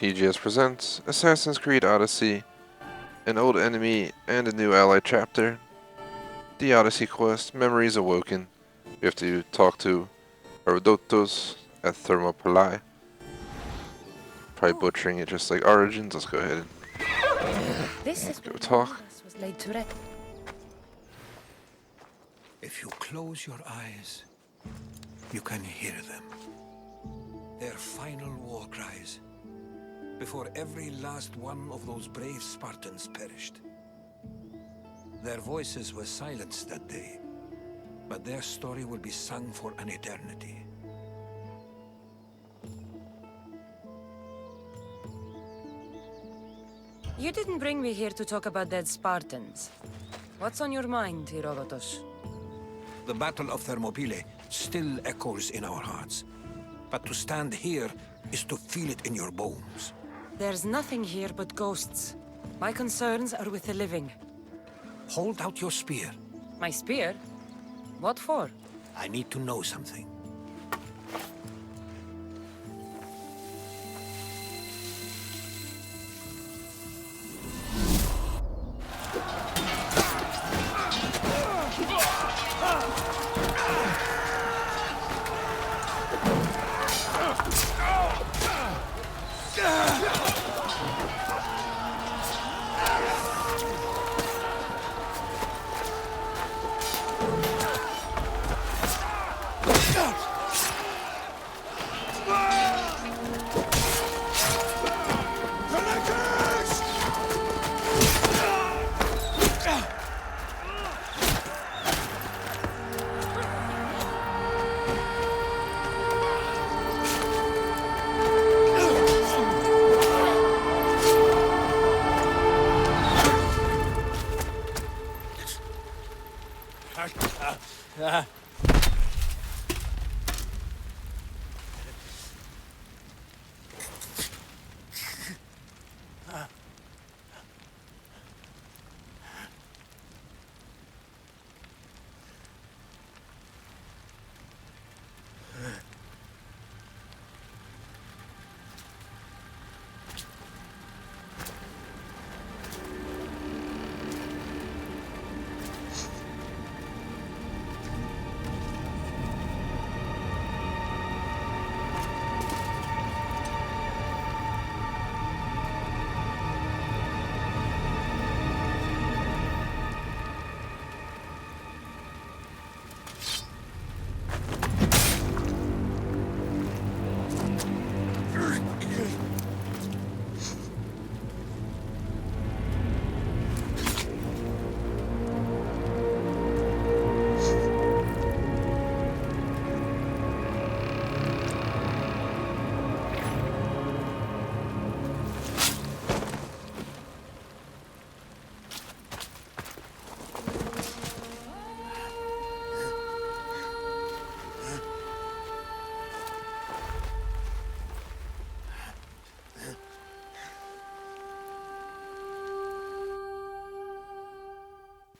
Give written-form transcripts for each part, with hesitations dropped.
TGS presents Assassin's Creed Odyssey, an old enemy and a new ally chapter. The Odyssey quest, Memories Awoken. We have to talk to Herodotus at Thermopylae. Probably butchering it just like Origins. Let's go ahead and go talk. If you close your eyes, you can hear them. Their final war cries, before every last one of those brave Spartans perished. Their voices were silenced that day, but their story will be sung for an eternity. You didn't bring me here to talk about dead Spartans. What's on your mind, Herodotus? The Battle of Thermopylae still echoes in our hearts. But to stand here is to feel it in your bones. There's nothing here but ghosts. My concerns are with the living. Hold out your spear. My spear? What for? I need to know something.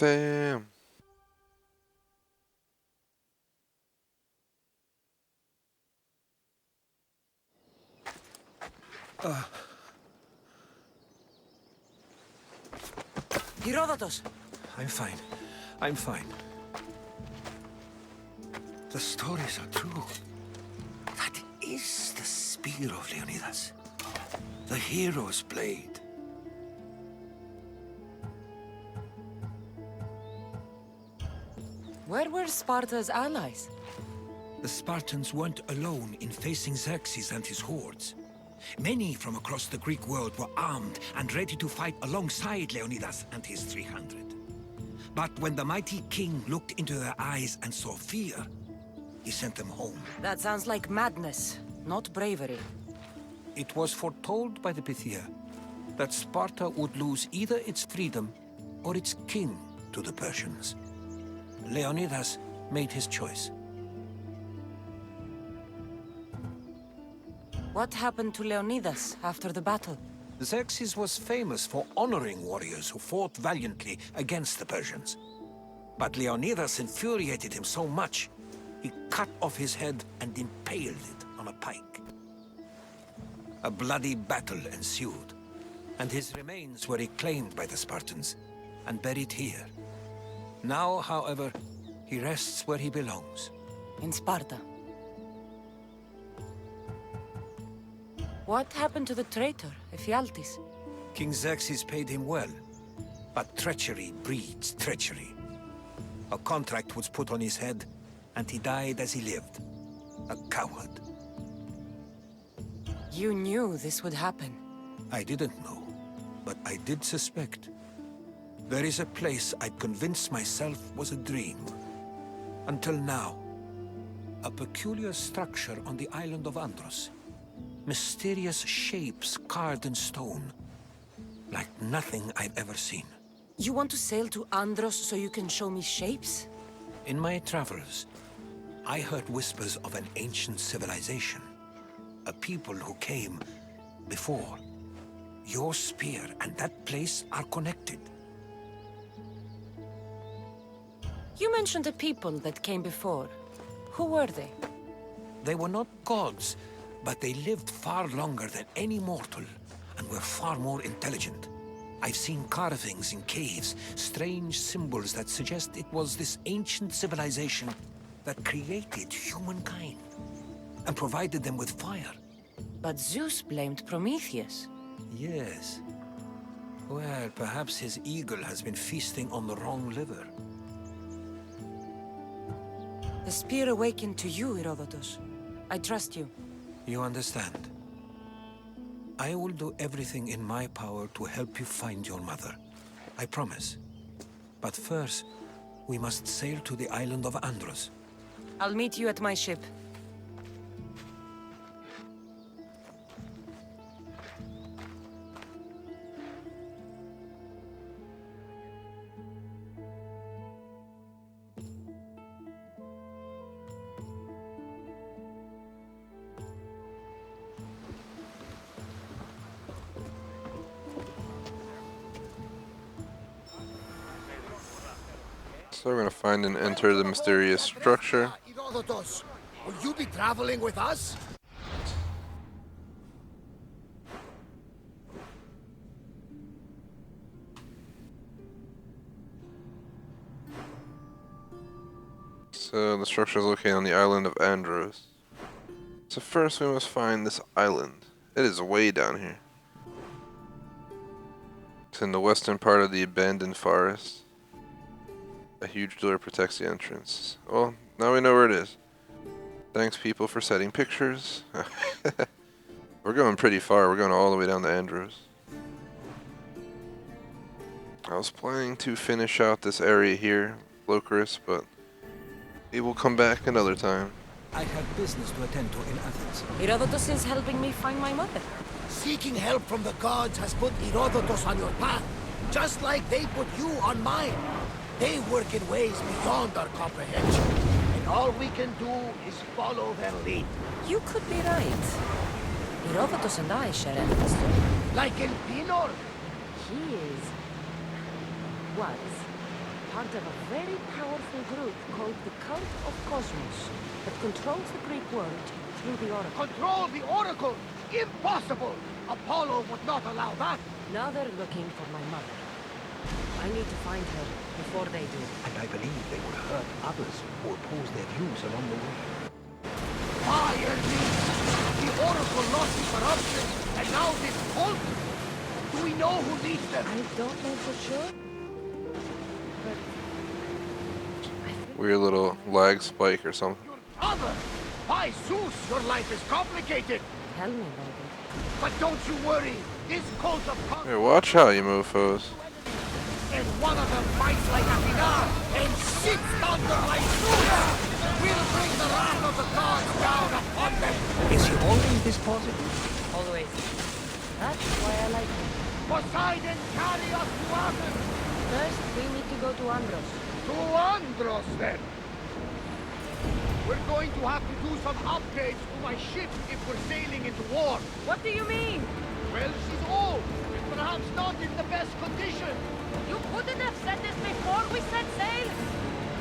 Damn. Herodotus! I'm fine. I'm fine. The stories are true. That is the spear of Leonidas. The hero's blade. Where were Sparta's allies? The Spartans weren't alone in facing Xerxes and his hordes. Many from across the Greek world were armed and ready to fight alongside Leonidas and his 300. But when the mighty king looked into their eyes and saw fear, he sent them home. That sounds like madness, not bravery. It was foretold by the Pythia that Sparta would lose either its freedom or its king to the Persians. Leonidas made his choice. What happened to Leonidas after the battle? Xerxes was famous for honoring warriors who fought valiantly against the Persians. But Leonidas infuriated him so much, he cut off his head and impaled it on a pike. A bloody battle ensued, and his remains were reclaimed by the Spartans and buried here. Now, however, he rests where he belongs. In Sparta. What happened to the traitor, Ephialtes? King Xerxes paid him well, but treachery breeds treachery. A contract was put on his head, and he died as he lived. A coward. You knew this would happen. I didn't know, but I did suspect. There is a place I'd convinced myself was a dream. Until now. A peculiar structure on the island of Andros. Mysterious shapes carved in stone. Like nothing I've ever seen. You want to sail to Andros so you can show me shapes? In my travels, I heard whispers of an ancient civilization. A people who came before. Your spear and that place are connected. You mentioned a people that came before. Who were they? They were not gods, but they lived far longer than any mortal, and were far more intelligent. I've seen carvings in caves, strange symbols that suggest it was this ancient civilization that created humankind, and provided them with fire. But Zeus blamed Prometheus. Yes. Well, perhaps his eagle has been feasting on the wrong liver. The spear awakened to you, Herodotus. I trust you. You understand. I will do everything in my power to help you find your mother. I promise. But first, we must sail to the island of Andros. I'll meet you at my ship. So we're gonna find and enter the mysterious structure. Herodotus, will you be traveling with us? So the structure is located on the island of Andros. So first we must find this island. It is way down here. It's in the western part of the abandoned forest. A huge door protects the entrance. Well, now we know where it is. Thanks, people, for setting pictures. We're going pretty far. We're going all the way down to Andros. I was planning to finish out this area here, Locrius, but we will come back another time. I have business to attend to in Athens. Herodotus is helping me find my mother. Seeking help from the gods has put Herodotus on your path, just like they put you on mine. They work in ways beyond our comprehension, and all we can do is follow their lead. You could be right. Herodotus and I share an history. Like in Pinor. He was part of a very powerful group called the Cult of Cosmos that controls the Greek world through the Oracle. Control the Oracle! Impossible! Apollo would not allow that. Now they're looking for my mother. I need to find her before they do. And I believe they would hurt others who oppose their views along the way. Fire me! The Oracle lost in corruption, and now this cult? Do we know who leads them? I don't know for sure, but I think Weird little lag spike or something. Your brother! By Zeus, your life is complicated! tell me about it. But don't you worry, this cult of Hey, watch out, you mofos. and one of them fights like a dinar and sits thunder like Zeus! We'll bring the wrath of the gods down upon them! Is he always this positive? Always. That's why I like him. Poseidon, carry us to Athens! First, we need to go to Andros. To Andros, then! We're going to have to do some upgrades to my ship if we're sailing into war. What do you mean? Well, she's old, and perhaps not in the best condition. You couldn't have said this before we set sail.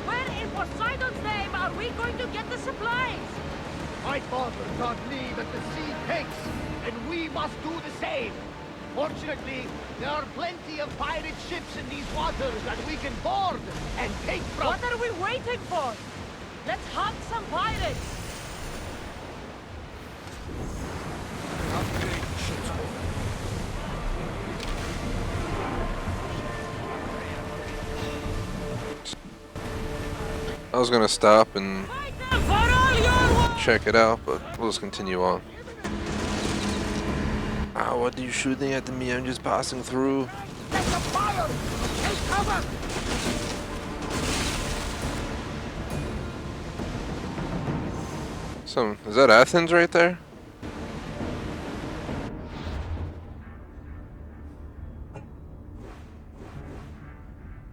Where in Poseidon's name are we going to get the supplies? My father got leave at the sea takes. and we must do the same. Fortunately, there are plenty of pirate ships in these waters that we can board and take from. What are we waiting for? Let's hunt some pirates! Upgrade ship's hull. I was gonna stop and Fight them for all your check it out, but we'll just continue on. Ah, what are you shooting at me? I'm just passing through. Get the fire! Take cover! Is that Athens right there?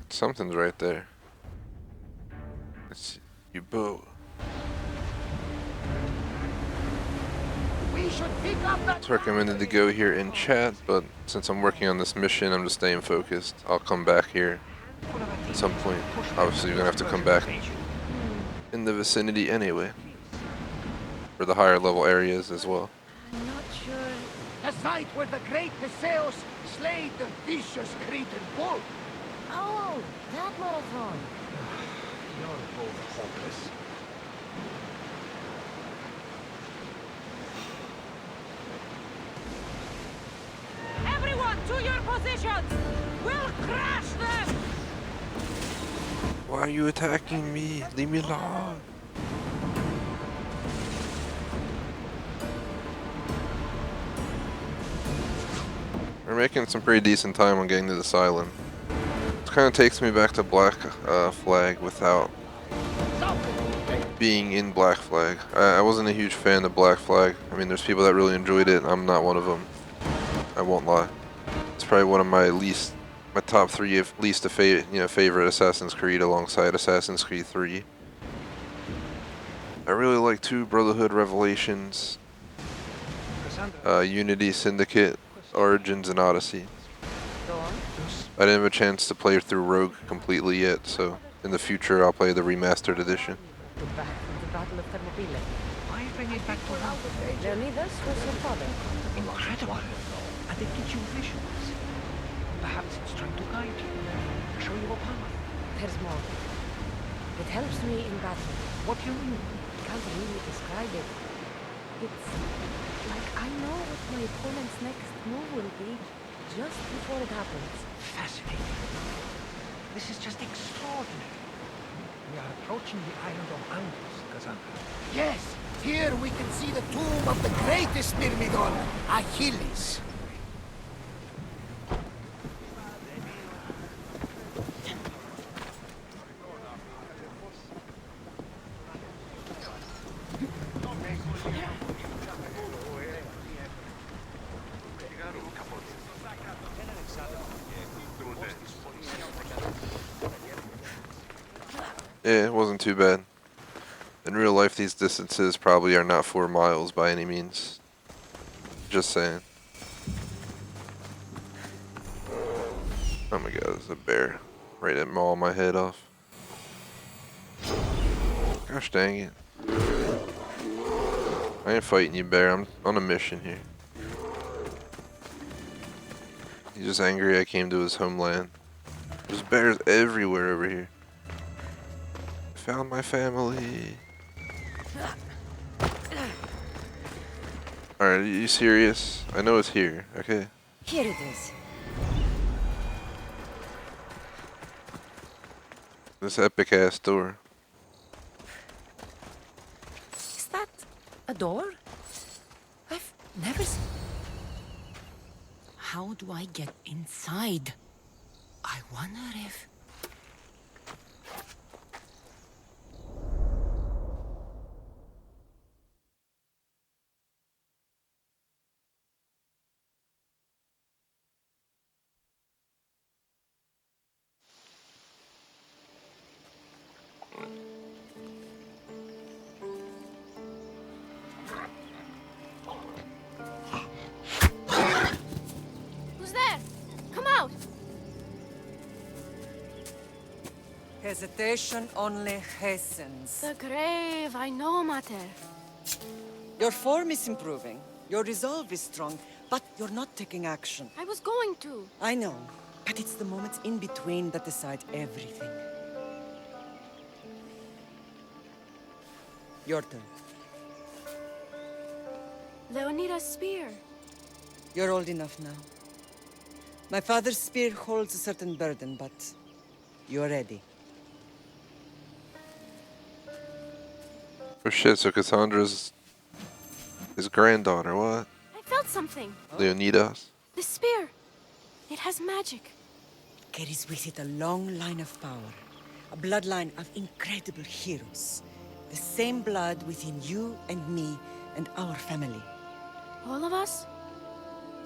Something's right there. It's your boat. We should pick up that. It's recommended to go here in chat, but since I'm working on this mission, I'm just staying focused. I'll come back here at some point. Obviously, you're gonna have to come back in the vicinity anyway, for the higher level areas as well. I'm not sure. The site where the great Theseus slayed the vicious Cretan bull. Oh, that marathon. You're both hopeless. Everyone to your positions! We'll crash them! Why are you attacking me? Leave me alone. We're making some pretty decent time on getting to this island. It kind of takes me back to Black Flag without being in Black Flag. I wasn't a huge fan of Black Flag. I mean, there's people that really enjoyed it. I'm not one of them. I won't lie. It's probably one of my top three of least favorite Assassin's Creed alongside Assassin's Creed 3. I really like 2, Brotherhood Revelations, Unity, Syndicate, Origins, and Odyssey. Go on. I didn't have a chance to play through Rogue completely yet, so in the future I'll play the remastered edition. We're back from the Battle of Thermopylae. Why bring it back to life? Leonidas was your father. Incredible. And it gives you visions. Perhaps it's trying to guide you, show you a path. There's more. It helps me in battle. What do you mean? Can't really describe it. It's like I know what my opponent's next move will be just before it happens. Fascinating. This is just extraordinary. We are approaching the island of Andros, Cassandra. Yes, here we can see the tomb of the greatest Myrmidon, Achilles. Yeah, it wasn't too bad. In real life, these distances probably are not 4 miles by any means. Just saying. Oh my god, there's a bear. Ready to maul my head off. Gosh dang it. I ain't fighting you, bear. I'm on a mission here. He's just angry I came to his homeland. There's bears everywhere over here. Found my family. Alright, are you serious? I know it's here, okay? Here it is. This epic ass door. Is that a door? I've never seen. How do I get inside? I wonder if. Who's there? Come out! Hesitation only hastens. The grave, I know, Mater. Your form is improving. Your resolve is strong, but you're not taking action. I was going to. I know, but it's the moments in between that decide everything. Your turn. Leonida's spear. You're old enough now. My father's spear holds a certain burden, but you're ready. Oh shit, so Cassandra's his granddaughter, what? I felt something. Leonidas? The spear. It has magic. Carries with it a long line of power. A bloodline of incredible heroes. The same blood within you and me and our family. All of us?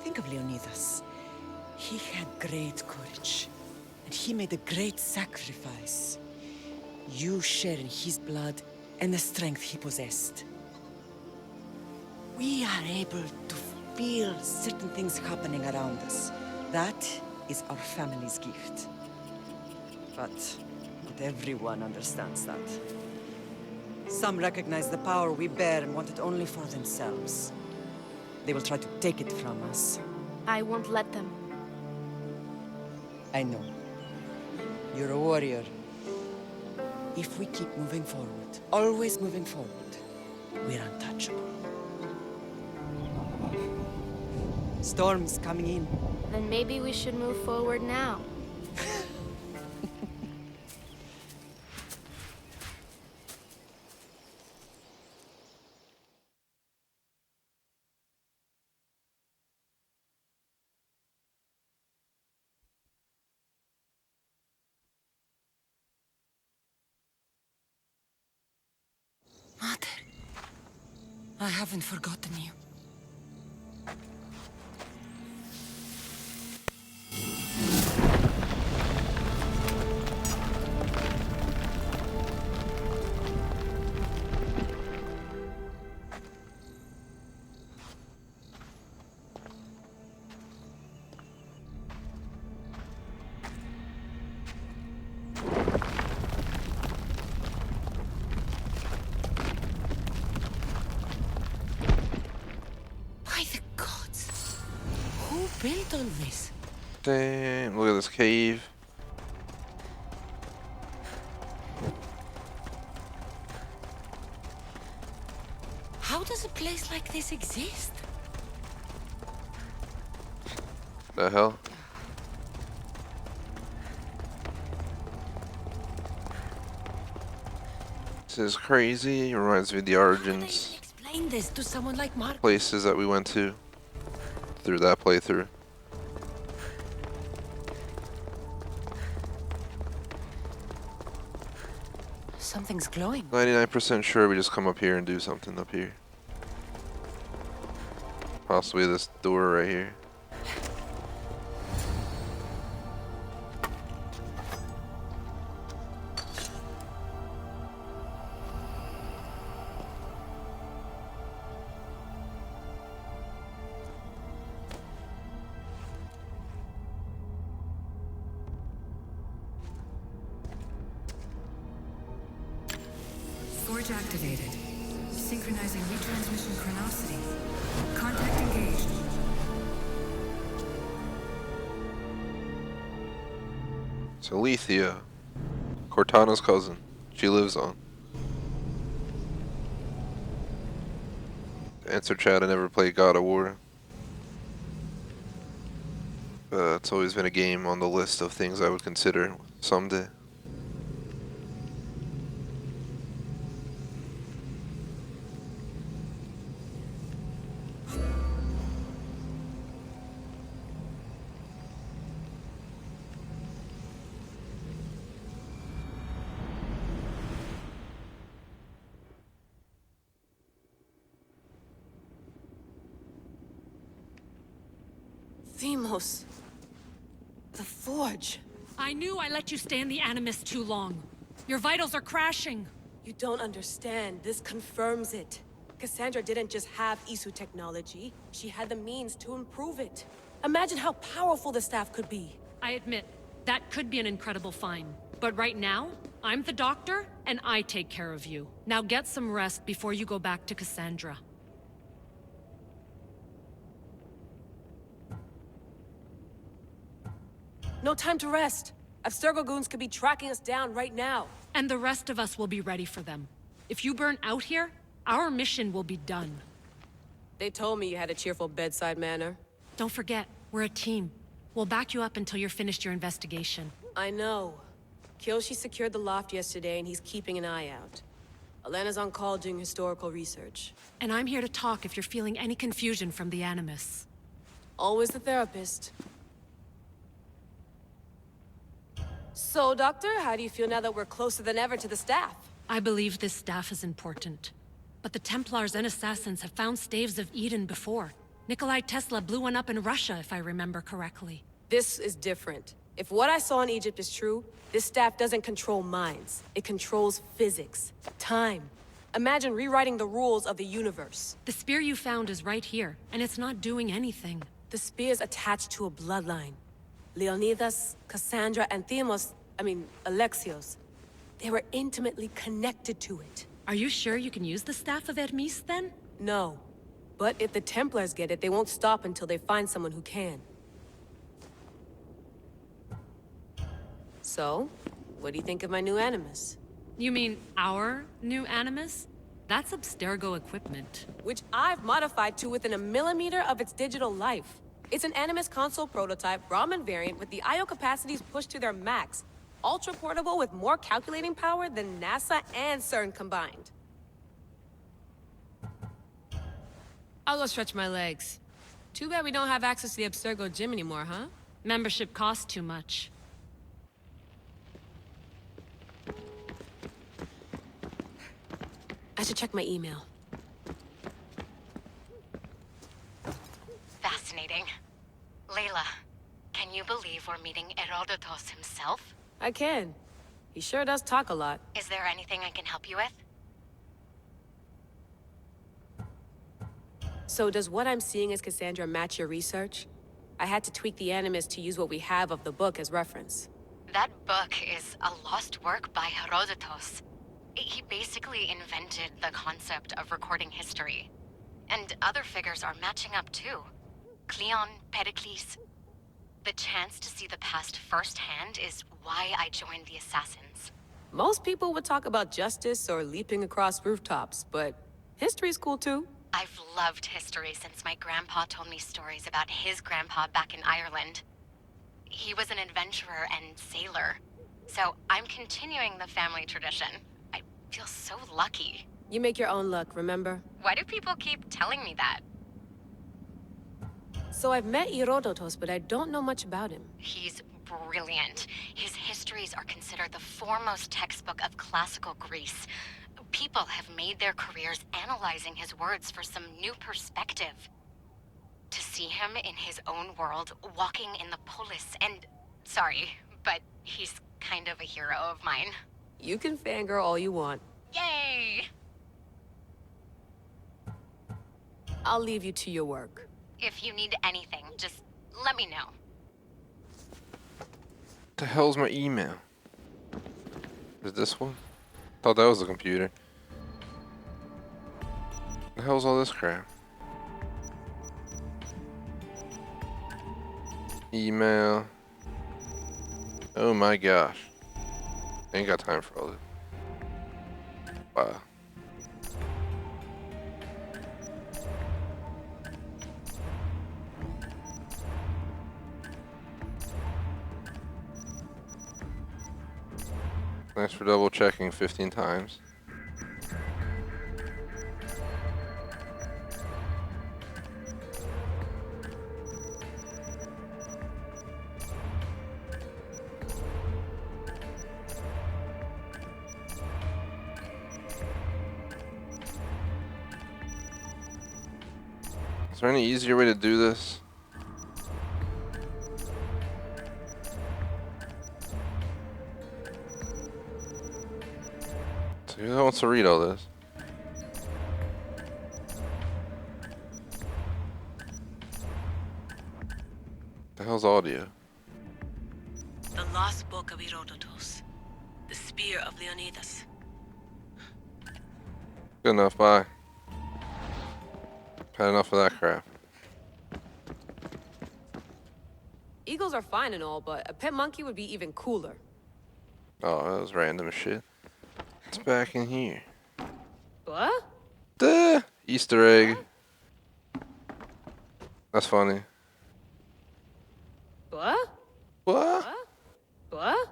Think of Leonidas. He had great courage. And he made a great sacrifice. You share in his blood and the strength he possessed. We are able to feel certain things happening around us. That is our family's gift. But not everyone understands that. Some recognize the power we bear and want it only for themselves. They will try to take it from us. I won't let them. I know. You're a warrior. If we keep moving forward, always moving forward, we're untouchable. Storm's coming in. Then maybe we should move forward now. Mother, I haven't forgotten you. By the gods, who built all this? Damn, look at this cave. How does a place like this exist? The hell? This is crazy. It reminds me of the How do they origins explain this to someone like Mark? places that we went to through that playthrough. Something's glowing. 99% sure we just come up here and do something up here. Possibly this door right here. Forge activated. Synchronizing retransmission chronicity. Contact engaged. So Alethea, Cortana's cousin. She lives on. Answer chat, I never played God of War. It's always been a game on the list of things I would consider someday. Themos. The Forge. I knew I let you stay in the Animus too long. Your vitals are crashing. You don't understand. This confirms it. Cassandra didn't just have Isu technology. She had the means to improve it. Imagine how powerful the staff could be. I admit, that could be an incredible find. But right now, I'm the doctor, and I take care of you. Now get some rest before you go back to Cassandra. No time to rest. Abstergo goons could be tracking us down right now. And the rest of us will be ready for them. If you burn out here, our mission will be done. They told me you had a cheerful bedside manner. Don't forget, we're a team. We'll back you up until you're finished your investigation. I know. Kyoshi secured the loft yesterday and he's keeping an eye out. Elena's on call doing historical research. And I'm here to talk if you're feeling any confusion from the Animus. Always the therapist. So, Doctor, how do you feel now that we're closer than ever to the staff? I believe this staff is important. But the Templars and Assassins have found staves of Eden before. Nikolai Tesla blew one up in Russia, if I remember correctly. This is different. If what I saw in Egypt is true, this staff doesn't control minds. It controls physics, time. Imagine rewriting the rules of the universe. The spear you found is right here, and it's not doing anything. The spear's attached to a bloodline. Leonidas, Cassandra, and Alexios. They were intimately connected to it. Are you sure you can use the Staff of Hermes, then? No. But if the Templars get it, they won't stop until they find someone who can. So, what do you think of my new Animus? You mean our new Animus? That's Abstergo equipment. Which I've modified to within a millimeter of its digital life. It's an Animus console prototype, Brahmin variant with the I/O capacities pushed to their max. Ultra portable with more calculating power than NASA and CERN combined. I'll go stretch my legs. Too bad we don't have access to the Abstergo gym anymore, huh? Membership costs too much. I should check my email. Fascinating. Layla, can you believe we're meeting Herodotus himself? I can. He sure does talk a lot. Is there anything I can help you with? So does what I'm seeing as Cassandra match your research? I had to tweak the Animus to use what we have of the book as reference. That book is a lost work by Herodotus. He basically invented the concept of recording history. And other figures are matching up too. Cleon, Pericles. The chance to see the past firsthand is why I joined the Assassins. Most people would talk about justice or leaping across rooftops, but history's cool too. I've loved history since my grandpa told me stories about his grandpa back in Ireland. He was an adventurer and sailor, so I'm continuing the family tradition. I feel so lucky. You make your own luck, remember? Why do people keep telling me that? So I've met Herodotus, but I don't know much about him. He's brilliant. His histories are considered the foremost textbook of classical Greece. People have made their careers analyzing his words for some new perspective. To see him in his own world, walking in the polis, and... Sorry, but he's kind of a hero of mine. You can fangirl all you want. Yay! I'll leave you to your work. If you need anything, just let me know. The hell's my email? Is this one? Thought that was the computer. The hell's all this crap? Email. Oh my gosh. Ain't got time for all this. Wow. Thanks for double checking 15 times. Is there any easier way to do this? So who wants to read all this? The hell's audio? The Lost Book of Herodotus. The Spear of Leonidas. Good enough, bye. Had enough of that crap. Eagles are fine and all, but a pet monkey would be even cooler. Oh, that was random as shit. It's back in here. What? Duh! Easter egg. That's funny. What? What? What?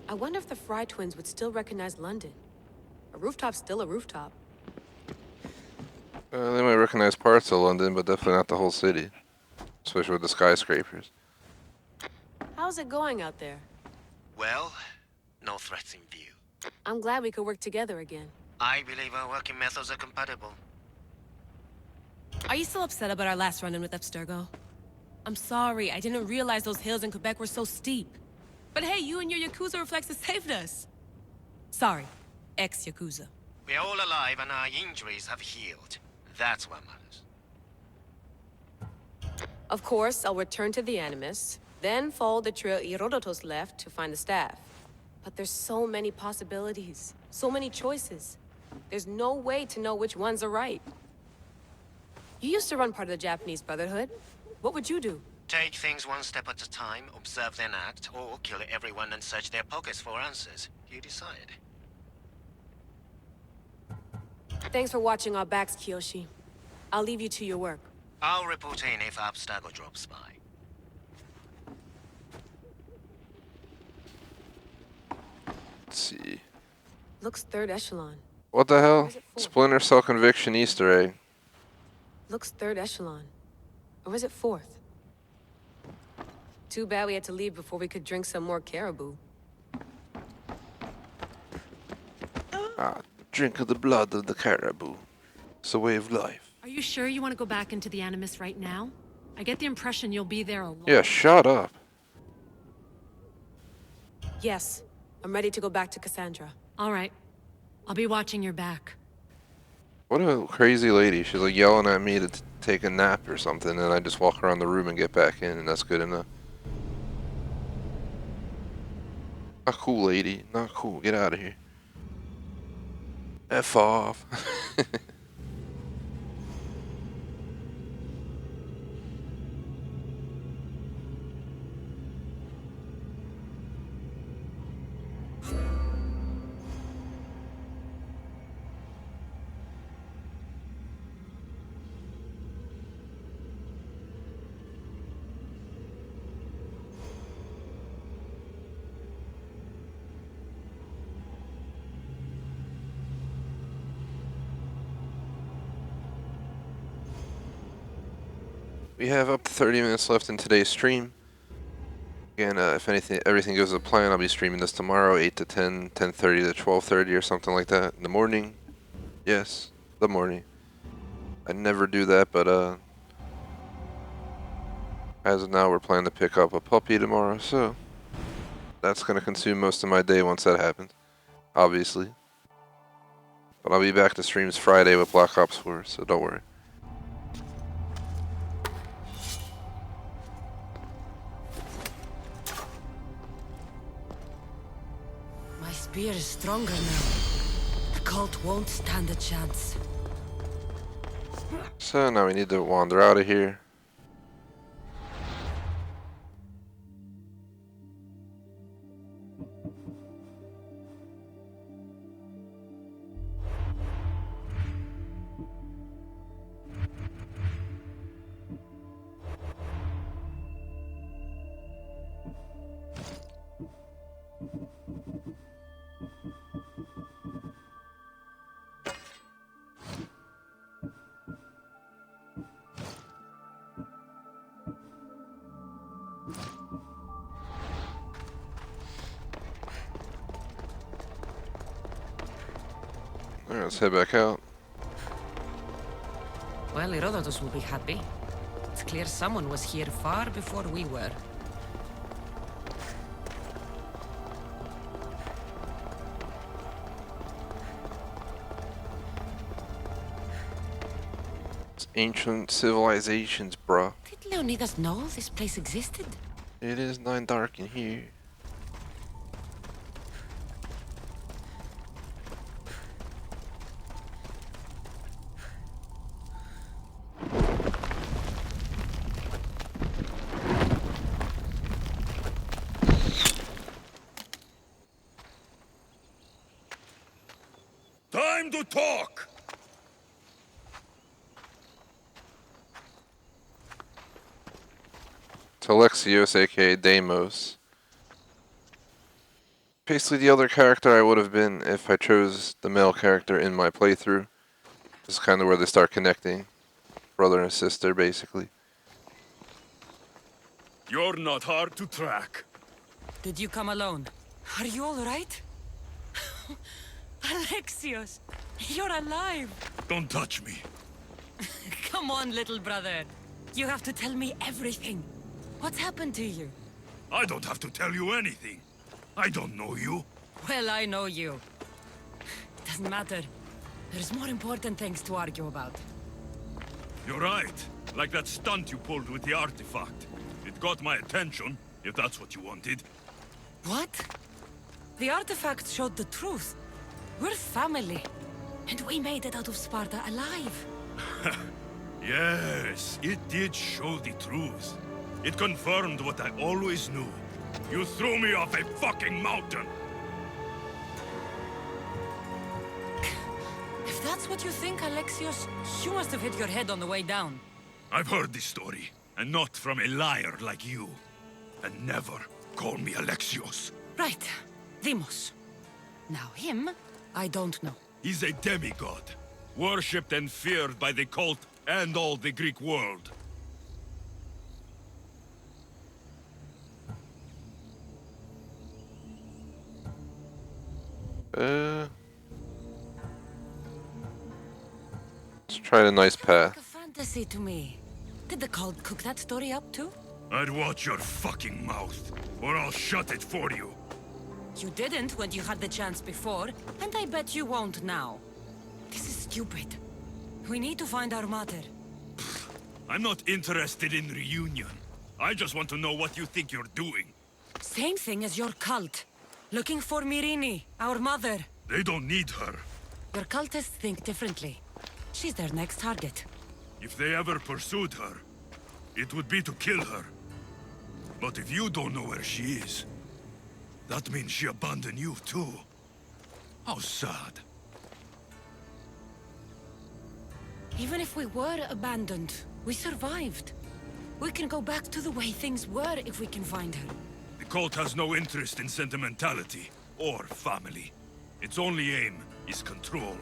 I wonder if the Fry twins would still recognize London. A rooftop's still a rooftop. They might recognize parts of London, but definitely not the whole city. Especially with the skyscrapers. How's it going out there? Well, no threats in view. I'm glad we could work together again. I believe our working methods are compatible. Are you still upset about our last run-in with Abstergo? I'm sorry, I didn't realize those hills in Quebec were so steep. But hey, you and your Yakuza reflexes saved us. Sorry, ex-Yakuza. We're all alive and our injuries have healed. That's what matters. Of course, I'll return to the Animus, then follow the trail Herodotus left to find the staff. But there's so many possibilities, so many choices. There's no way to know which ones are right. You used to run part of the Japanese Brotherhood. What would you do? Take things one step at a time, observe then act, or kill everyone and search their pockets for answers. You decide. Thanks for watching our backs, Kiyoshi. I'll leave you to your work. I'll report in if Abstergo drops by. Let's see. Looks third echelon. What the hell? is it for? Splinter Cell Conviction Easter egg. Looks third echelon. Or is it fourth? Too bad we had to leave before we could drink some more caribou. Ah, drink of the blood of the caribou. It's a way of life. Are you sure you want to go back into the Animus right now? I get the impression you'll be there a lot. Yeah, shut up. Yes, I'm ready to go back to Cassandra. All right. I'll be watching your back. What a crazy lady. She's like yelling at me to take a nap or something, and I just walk around the room and get back in, and that's good enough. Not cool, lady. Not cool. Get out of here. F off. We have up to 30 minutes left in today's stream. Again, if everything goes to plan, I'll be streaming this tomorrow, 8 to 10, 10:30 to 12:30 or something like that in the morning. Yes, the morning. I never do that, but as of now, we're planning to pick up a puppy tomorrow, so that's going to consume most of my day once that happens, obviously. But I'll be back to streams Friday with Black Ops 4, so don't worry. My spear is stronger now. The cult won't stand a chance. So now we need to wander out of here. Alright, let's head back out. Well, Herodotus will be happy. It's clear someone was here far before we were. It's ancient civilizations, bruh. Did Leonidas know this place existed? It is 9 dark in here. Time to talk! To Alexios, aka Deimos. Basically the other character I would have been if I chose the male character in my playthrough. This is kind of where they start connecting. Brother and sister, basically. You're not hard to track. Did you come alone? Are you all right? Alexios, you're alive. Don't touch me. Come on, little brother. You have to tell me everything. What's happened to you? I don't have to tell you anything. I don't know you. Well, I know you. Doesn't matter. There's more important things to argue about. You're right. Like that stunt you pulled with the artifact. It got my attention, if that's what you wanted. What? The artifact showed the truth. We're family. And we made it out of Sparta alive. Yes, it did show the truth. It confirmed what I always knew. You threw me off a fucking mountain! If that's what you think, Alexios, you must have hit your head on the way down. I've heard this story, and not from a liar like you. And never call me Alexios. Right. Deimos. Now him, I don't know. He's a demigod, worshipped and feared by the cult and all the Greek world. Let's try the nice path. Like a fantasy to me. Did the cult cook that story up too? I'd watch your fucking mouth, or I'll shut it for you. You didn't when you had the chance before, and I bet you won't now. This is stupid. We need to find our mother. I'm not interested in reunion. I just want to know what you think you're doing. Same thing as your cult. Looking for Myrrine, our mother. They don't need her. Your cultists think differently. She's their next target. If they ever pursued her, it would be to kill her. But if you don't know where she is, that means she abandoned you too. How sad. Even if we were abandoned, we survived. We can go back to the way things were if we can find her. The cult has no interest in sentimentality or family. Its only aim is control.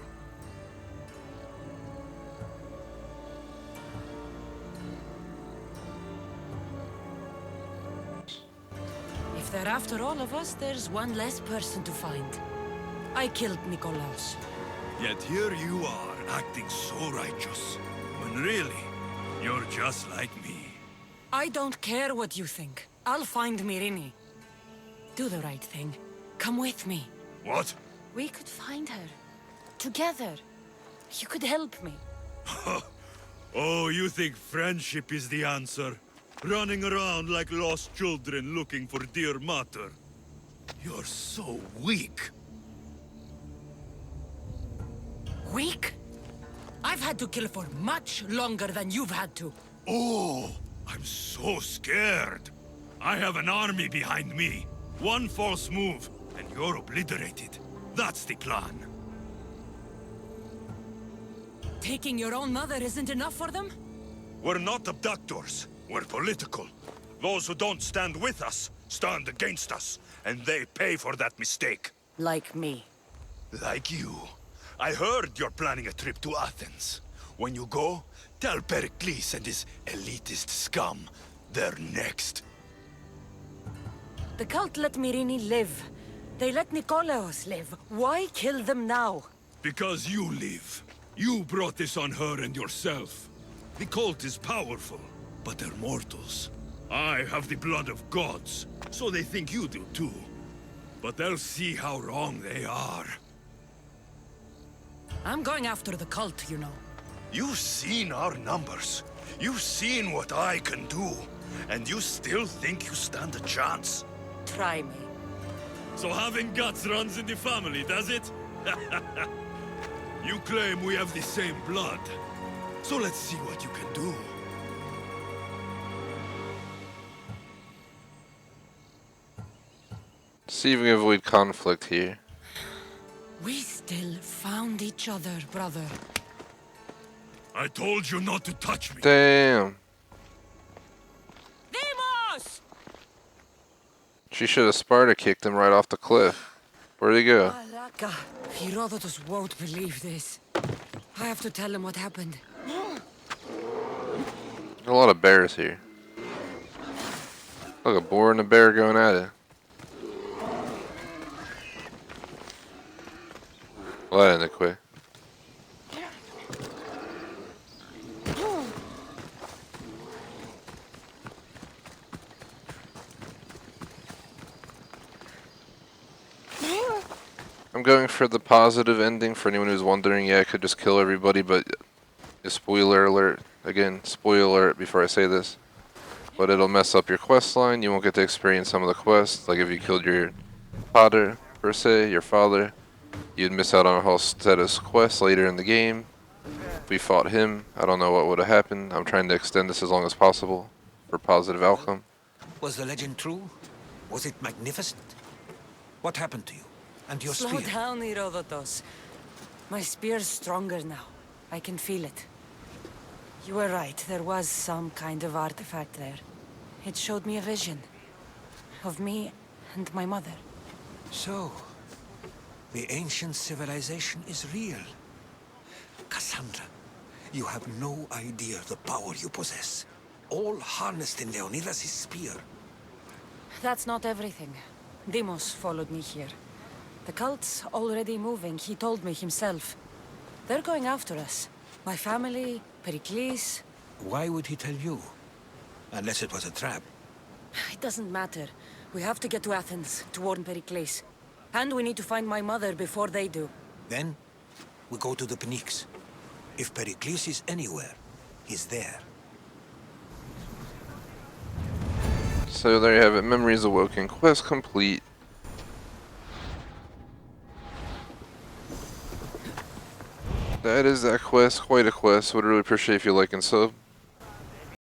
If they're after all of us, there's one less person to find. I killed Nikolaos. Yet here you are, acting so righteous, when really, you're just like me. I don't care what you think. I'll find Myrrine. Do the right thing. Come with me. What? We could find her. Together. You could help me. Oh, you think friendship is the answer? Running around like lost children looking for dear mother. You're so weak. Weak? I've had to kill for much longer than you've had to. Oh, I'm so scared. I have an army behind me. One false move, and you're obliterated. That's the plan. Taking your own mother isn't enough for them? We're not abductors. We're political. Those who don't stand with us, stand against us. And they pay for that mistake. Like me. Like you. I heard you're planning a trip to Athens. When you go, tell Pericles and his elitist scum they're next. The cult let Myrrine live. They let Nikolaos live. Why kill them now? Because you live. You brought this on her and yourself. The cult is powerful, but they're mortals. I have the blood of gods, so they think you do too. But they'll see how wrong they are. I'm going after the cult, you know. You've seen our numbers. You've seen what I can do. And you still think you stand a chance? Try me. So having guts runs in the family, does it? You claim we have the same blood. So let's see what you can do. See if we can avoid conflict here. We still found each other, brother. I told you not to touch me. Damn. Demos! She should have Sparta kicked him right off the cliff. Where'd he go? Alaka, Herodotus won't believe this. I have to tell him what happened. A lot of bears here. Look, a boar and a bear going at it. Well, that ended quick. I'm going for the positive ending for anyone who's wondering. Yeah, I could just kill everybody, but spoiler alert. Again, spoiler alert before I say this. But it'll mess up your quest line. You won't get to experience some of the quests. Like if you killed your father, per se, your father, you'd miss out on a whole status quest later in the game. If we fought him, I don't know what would have happened. I'm trying to extend this as long as possible for positive outcome. Was the legend true? Was it magnificent? What happened to you? And your Slow spear? down, Herodotus. My spear's stronger now. I can feel it. You were right, there was some kind of artifact there. It showed me a vision. Of me and my mother. So, the ancient civilization is real. Cassandra, you have no idea the power you possess. All harnessed in Leonidas' spear. That's not everything. Demos followed me here. The cult's already moving, he told me himself. They're going after us. My family, Pericles. Why would he tell you? Unless it was a trap. It doesn't matter. We have to get to Athens to warn Pericles. And we need to find my mother before they do. Then, we go to the Pnyx. If Pericles is anywhere, he's there. So there you have it. Memories Awoken. Quest complete. That is that quest. Quite a quest. Would really appreciate if you like and sub.